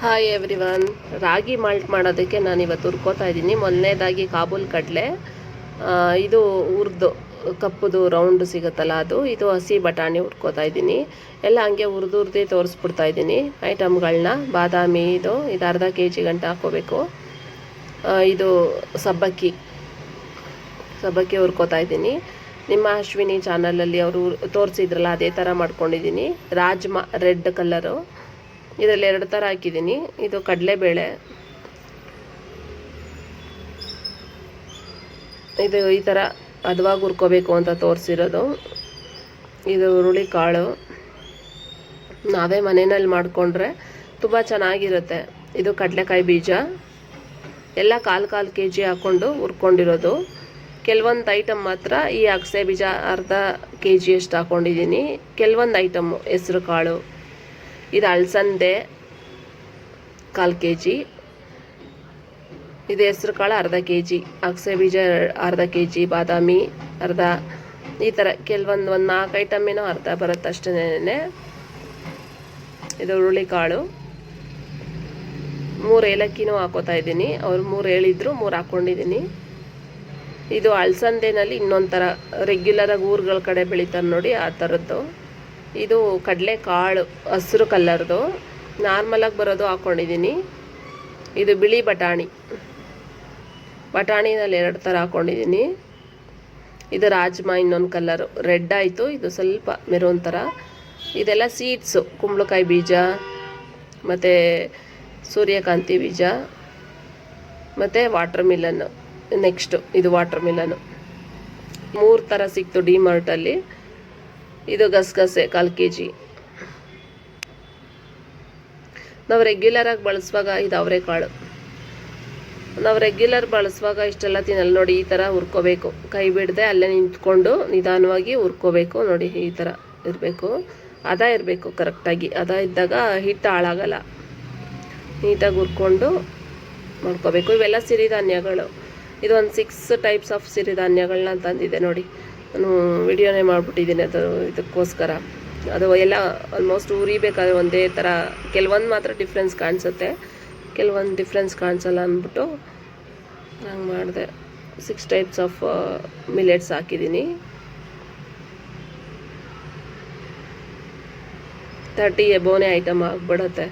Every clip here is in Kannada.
Hi everyone. ರಾಗಿ ಮಾಲ್ಟ್ ಮಾಡೋದಕ್ಕೆ ನಾನು ಇವತ್ತು ಹುರ್ಕೋತಾ ಇದ್ದೀನಿ. ಮೊದಲನೇದಾಗಿ ಕಾಬೂಲ್ ಕಡಲೆ, ಇದು ಹುರಿದು ಕಪ್ಪುದು ರೌಂಡ್ ಸಿಗುತ್ತಲ್ಲ ಅದು, ಇದು ಹಸಿ ಬಟಾಣಿ ಹುರ್ಕೋತಾ ಇದ್ದೀನಿ. ಎಲ್ಲ ಹಂಗೆ ಹುರಿದು ತೋರಿಸ್ಬಿಡ್ತಾ ಇದ್ದೀನಿ ಐಟಮ್ಗಳನ್ನ. ಬಾದಾಮಿ ಇದು ಅರ್ಧ kg ಗಂಟ ಹಾಕ್ಕೋಬೇಕು. ಇದು ಸಬ್ಬಕ್ಕಿ ಹುರ್ಕೋತಾ ಇದ್ದೀನಿ. ನಿಮ್ಮ ಅಶ್ವಿನಿ ಚಾನಲಲ್ಲಿ ಅವರು ತೋರಿಸಿದ್ರಲ್ಲ ಅದೇ ಥರ ಮಾಡ್ಕೊಂಡಿದ್ದೀನಿ. ರಾಜ್ಮಾ ರೆಡ್ ಕಲರು, ಇದರಲ್ಲಿ 2 ಥರ ಹಾಕಿದ್ದೀನಿ. ಇದು ಕಡಲೆಬೇಳೆ, ಇದು ಈ ಥರ ಹದವಾಗಿ ಹುರ್ಕೋಬೇಕು ಅಂತ ತೋರಿಸಿರೋದು. ಇದು ಹುರುಳಿಕಾಳು, ನಾವೇ ಮನೆಯಲ್ಲಿ ಮಾಡಿಕೊಂಡ್ರೆ ತುಂಬ ಚೆನ್ನಾಗಿರುತ್ತೆ. ಇದು ಕಡಲೆಕಾಯಿ ಬೀಜ, ಎಲ್ಲ ಕಾಲು kg ಹಾಕ್ಕೊಂಡು ಹುರ್ಕೊಂಡಿರೋದು. ಕೆಲವೊಂದು ಐಟಮ್ ಮಾತ್ರ ಈ ಅಗಸೆ ಬೀಜ ಅರ್ಧ kg ಅಷ್ಟು ಹಾಕ್ಕೊಂಡಿದ್ದೀನಿ. ಕೆಲವೊಂದು ಐಟಮ್ಮು ಹೆಸ್ರು ಕಾಳು, ಇದು ಅಲಸಂದೆ ಕಾಲು kg, ಇದು ಹೆಸ್ರು ಕಾಳು ಅರ್ಧ kg, ಅಗಸೆ ಬೀಜ ಅರ್ಧ kg, ಬಾದಾಮಿ ಅರ್ಧ, ಈ ಥರ ಕೆಲವೊಂದು 4 ಐಟಮ್ ಏನೋ ಅರ್ಧ ಬರುತ್ತೆ ಅಷ್ಟೇ. ಇದು ಹುರುಳಿಕಾಳು, 3 ಏಲಕ್ಕಿನೂ ಹಾಕೋತಾ ಇದ್ದೀನಿ. ಅವ್ರು 3 ಹೇಳಿದ್ರು, 3 ಹಾಕ್ಕೊಂಡಿದ್ದೀನಿ. ಇದು ಅಲಸಂದೆನಲ್ಲಿ ಇನ್ನೊಂದು ಥರ ರೆಗ್ಯುಲರಾಗಿ ಊರುಗಳ ಕಡೆ ಬೆಳೀತಾರೆ ನೋಡಿ, ಆ ಥರದ್ದು. ಇದು ಕಡಲೆಕಾಳು ಹಸಿರು ಕಲರ್ದು, ನಾರ್ಮಲಾಗಿ ಬರೋದು ಹಾಕ್ಕೊಂಡಿದ್ದೀನಿ. ಇದು ಬಿಳಿ ಬಟಾಣಿನಲ್ಲಿ 2 ಥರ ಹಾಕ್ಕೊಂಡಿದ್ದೀನಿ. ಇದು ರಾಜ್ಮಾ ಇನ್ನೊಂದು ಕಲರು, ರೆಡ್ ಆಯಿತು, ಇದು ಸ್ವಲ್ಪ ಮೆರೂನ್ ಥರ. ಇದೆಲ್ಲ ಸೀಡ್ಸು, ಕುಂಬಳಕಾಯಿ ಬೀಜ ಮತ್ತು ಸೂರ್ಯಕಾಂತಿ ಬೀಜ ಮತ್ತು ವಾಟರ್ ಮಿಲನ್ನು. ನೆಕ್ಸ್ಟು ಇದು ವಾಟರ್ ಮಿಲನ್ನು 3 ಥರ ಸಿಕ್ತು ಡಿಮಾರ್ಟಲ್ಲಿ. ಇದು ಗಸಗಸೆ ಕಾಲು kg. ನಾವು ರೆಗ್ಯುಲರಾಗಿ ಬಳಸುವಾಗ ಇದು ಅವರೆಕಾಳು. ನಾವು ರೆಗ್ಯುಲರ್ ಬಳಸುವಾಗ ಇಷ್ಟೆಲ್ಲ ತಿನ್ನಲ್ಲ ನೋಡಿ. ಈ ಥರ ಹುರ್ಕೋಬೇಕು, ಕೈ ಬಿಡದೆ ಅಲ್ಲೇ ನಿಂತ್ಕೊಂಡು ನಿಧಾನವಾಗಿ ಹುರ್ಕೋಬೇಕು ನೋಡಿ. ಈ ಥರ ಇರಬೇಕು, ಹದ ಇರಬೇಕು ಕರೆಕ್ಟಾಗಿ. ಹದ ಇದ್ದಾಗ ಹಿಟ್ಟು ಹಾಳಾಗಲ್ಲ. ನೀಟಾಗಿ ಹುರ್ಕೊಂಡು ಮಾಡ್ಕೋಬೇಕು. ಇವೆಲ್ಲ ಸಿರಿಧಾನ್ಯಗಳು. ಇದು ಒಂದು 6 ಟೈಪ್ಸ್ ಆಫ್ ಸಿರಿಧಾನ್ಯಗಳನ್ನ ತಂದಿದೆ ನೋಡಿ. ನಾನು ವಿಡಿಯೋನೇ ಮಾಡಿಬಿಟ್ಟಿದ್ದೀನಿ ಇದಕ್ಕೋಸ್ಕರ. ಅದು ಎಲ್ಲ ಆಲ್ಮೋಸ್ಟ್ ಉರಿಬೇಕಾದ್ರೆ ಒಂದೇ ಥರ, ಕೆಲವೊಂದು ಮಾತ್ರ ಡಿಫ್ರೆನ್ಸ್ ಕಾಣಿಸುತ್ತೆ, ಕೆಲವೊಂದು ಡಿಫ್ರೆನ್ಸ್ ಕಾಣಿಸಲ್ಲ ಅಂದ್ಬಿಟ್ಟು ಹಂಗೆ ಮಾಡಿದೆ. 6 ಟೈಪ್ಸ್ ಆಫ್ ಮಿಲೆಟ್ಸ್ ಹಾಕಿದ್ದೀನಿ. 30 ಎಬೋನೇ ಐಟಮ್ ಆಗಿಬಿಡುತ್ತೆ.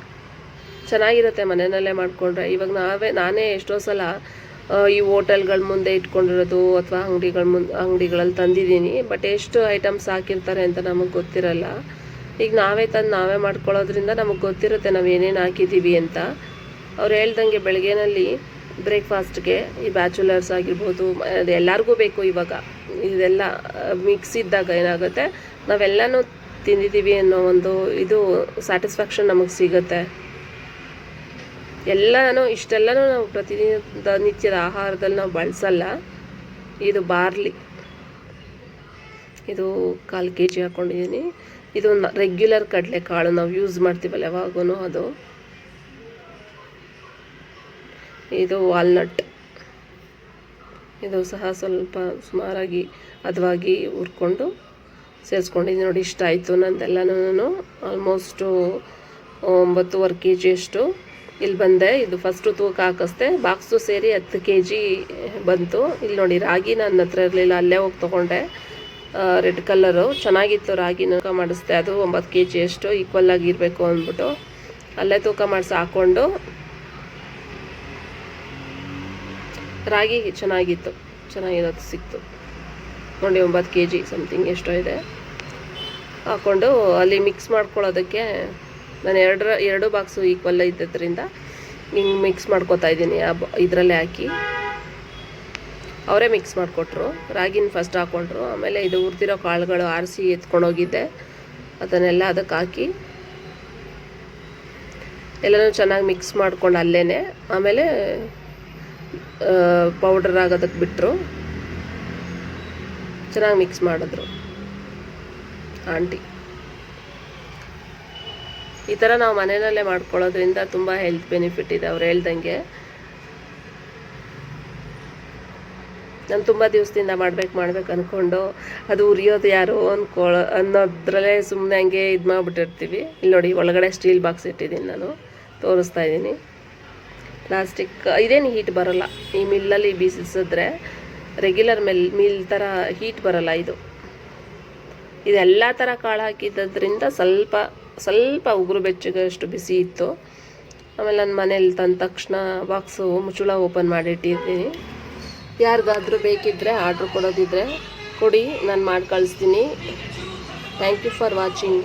ಚೆನ್ನಾಗಿರುತ್ತೆ ಮನೆಯಲ್ಲೇ ಮಾಡಿಕೊಂಡ್ರೆ. ಇವಾಗ ನಾನೇ ಎಷ್ಟೋ ಸಲ ಈ ಹೋಟೆಲ್ಗಳ ಮುಂದೆ ಇಟ್ಕೊಂಡಿರೋದು ಅಥವಾ ಅಂಗಡಿಗಳಲ್ಲಿ ತಂದಿದ್ದೀನಿ. ಬಟ್ ಎಷ್ಟು ಐಟಮ್ಸ್ ಹಾಕಿರ್ತಾರೆ ಅಂತ ನಮಗೆ ಗೊತ್ತಿರಲ್ಲ. ಈಗ ನಾವೇ ಮಾಡ್ಕೊಳ್ಳೋದ್ರಿಂದ ನಮಗೆ ಗೊತ್ತಿರುತ್ತೆ ನಾವು ಏನೇನು ಹಾಕಿದ್ದೀವಿ ಅಂತ. ಅವ್ರು ಹೇಳ್ದಂಗೆ ಬೆಳಗ್ಗೆನಲ್ಲಿ ಬ್ರೇಕ್ಫಾಸ್ಟ್ಗೆ ಈ ಬ್ಯಾಚುಲರ್ಸ್ ಆಗಿರ್ಬೋದು, ಅದು ಎಲ್ಲರಿಗೂ ಬೇಕು ಇವಾಗ. ಇದೆಲ್ಲ ಮಿಕ್ಸ್ ಇದ್ದಾಗ ಏನಾಗುತ್ತೆ, ನಾವೆಲ್ಲನೂ ತಿಂದಿದ್ದೀವಿ ಅನ್ನೋ ಒಂದು ಇದು ಸ್ಯಾಟಿಸ್ಫ್ಯಾಕ್ಷನ್ ನಮಗೆ ಸಿಗುತ್ತೆ. ಇಷ್ಟೆಲ್ಲನೂ ನಾವು ನಿತ್ಯದ ಆಹಾರದಲ್ಲಿ ನಾವು ಬಳಸಲ್ಲ. ಇದು ಬಾರ್ಲಿ, ಇದು ಕಾಲು kg ಹಾಕ್ಕೊಂಡಿದ್ದೀನಿ. ಇದು ರೆಗ್ಯುಲರ್ ಕಡಲೆಕಾಳು ನಾವು ಯೂಸ್ ಮಾಡ್ತೀವಲ್ಲ ಯಾವಾಗೂ ಅದು. ಇದು ವಾಲ್ನಟ್, ಇದು ಸಹ ಸ್ವಲ್ಪ ಸುಮಾರಾಗಿ ಹದವಾಗಿ ಹುರ್ಕೊಂಡು ಸೇರಿಸ್ಕೊಂಡಿದ್ದೀನಿ ನೋಡಿ. ಇಷ್ಟ ಆಯಿತು ನಂದೆಲ್ಲನೂ. ಆಲ್ಮೋಸ್ಟು 9.5 kg ಅಷ್ಟು ಇಲ್ಲಿ ಬಂದೆ. ಇದು ಫಸ್ಟು ತೂಕ ಹಾಕಿಸ್ದೆ, ಬಾಕ್ಸು ಸೇರಿ 10 kg ಬಂತು. ಇಲ್ಲಿ ನೋಡಿ ರಾಗಿ ನನ್ನ ಹತ್ರ ಇರಲಿಲ್ಲ, ಅಲ್ಲೇ ಹೋಗಿ ತೊಗೊಂಡೆ. ರೆಡ್ ಕಲರು ಚೆನ್ನಾಗಿತ್ತು. ರಾಗಿನ ತೂಕ ಮಾಡಿಸ್ದೆ, ಅದು 9 kg ಅಷ್ಟು ಈಕ್ವಲ್ ಆಗಿರಬೇಕು ಅಂದ್ಬಿಟ್ಟು ಅಲ್ಲೇ ತೂಕ ಮಾಡಿಸಿ ಹಾಕ್ಕೊಂಡು. ರಾಗಿ ಚೆನ್ನಾಗಿರೋದು ಸಿಕ್ತು ನೋಡಿ. 9 kg ಸಮಥಿಂಗ್ ಎಷ್ಟೋ ಇದೆ ಹಾಕ್ಕೊಂಡು ಅಲ್ಲಿ ಮಿಕ್ಸ್ ಮಾಡ್ಕೊಳ್ಳೋದಕ್ಕೆ ನಾನು 2 ಬಾಕ್ಸು ಈಕ್ವಲ್ ಇದ್ದದ್ರಿಂದ ಹಿಂಗೆ ಮಿಕ್ಸ್ ಮಾಡ್ಕೊತಾ ಇದ್ದೀನಿ. ಇದರಲ್ಲೇ ಹಾಕಿ ಅವರೇ ಮಿಕ್ಸ್ ಮಾಡಿಕೊಟ್ರು. ರಾಗಿನ ಫಸ್ಟ್ ಹಾಕ್ಕೊಂಡ್ರು, ಆಮೇಲೆ ಇದು ಹುರಿದಿರೋ ಕಾಳುಗಳು ಆರಿಸಿ ಎತ್ಕೊಂಡೋಗಿದ್ದೆ, ಅದನ್ನೆಲ್ಲ ಅದಕ್ಕೆ ಹಾಕಿ ಎಲ್ಲನೂ ಚೆನ್ನಾಗಿ ಮಿಕ್ಸ್ ಮಾಡ್ಕೊಂಡು ಅಲ್ಲೇ ಆಮೇಲೆ ಪೌಡರ್ ಆಗೋದಕ್ಕೆ ಬಿಟ್ಟರು. ಚೆನ್ನಾಗಿ ಮಿಕ್ಸ್ ಮಾಡಿದ್ರು ಆಂಟಿ. ಈ ಥರ ನಾವು ಮನೆಯಲ್ಲೇ ಮಾಡ್ಕೊಳ್ಳೋದ್ರಿಂದ ತುಂಬ ಹೆಲ್ತ್ ಬೆನಿಫಿಟ್ ಇದೆ ಅವ್ರು ಹೇಳ್ದಂಗೆ. ನಾನು ತುಂಬ ದಿವಸದಿಂದ ಮಾಡ್ಬೇಕು ಅಂದ್ಕೊಂಡು ಅದು ಉರಿಯೋದು ಯಾರು ಅನ್ನೋದ್ರಲ್ಲೇ ಸುಮ್ಮನೆ ಹಂಗೆ ಇದು ಮಾಡಿಬಿಟ್ಟಿರ್ತೀವಿ. ಇಲ್ಲಿ ನೋಡಿ ಒಳಗಡೆ ಸ್ಟೀಲ್ ಬಾಕ್ಸ್ ಇಟ್ಟಿದ್ದೀನಿ ನಾನು. ತೋರಿಸ್ತಾ ಇದ್ದೀನಿ. ಪ್ಲಾಸ್ಟಿಕ್ ಇದೇನು ಹೀಟ್ ಬರೋಲ್ಲ, ಈ ಮಿಲ್ಲಲ್ಲಿ ಬೀಸಿಸಿದ್ರೆ ರೆಗ್ಯುಲರ್ ಮಿಲ್ ಥರ ಹೀಟ್ ಬರೋಲ್ಲ. ಇದೆಲ್ಲ ಥರ ಕಾಳು ಹಾಕಿದ್ದರಿಂದ ಸ್ವಲ್ಪ ಉಗುರು ಬೆಚ್ಚಗಷ್ಟು ಬಿಸಿ ಇತ್ತು. ಆಮೇಲೆ ನನ್ನ ಮನೇಲಿ ತಂದ ತಕ್ಷಣ ಬಾಕ್ಸು ಮುಚ್ಚಳ ಓಪನ್ ಮಾಡಿಟ್ಟಿದ್ದೀನಿ. ಯಾರಿಗಾದರೂ ಬೇಕಿದ್ದರೆ ಆರ್ಡ್ರ್ ಕೊಡೋದಿದ್ದರೆ ಕೊಡಿ, ನಾನು ಮಾಡಿ ಕಳಿಸ್ತೀನಿ. Thank you for watching.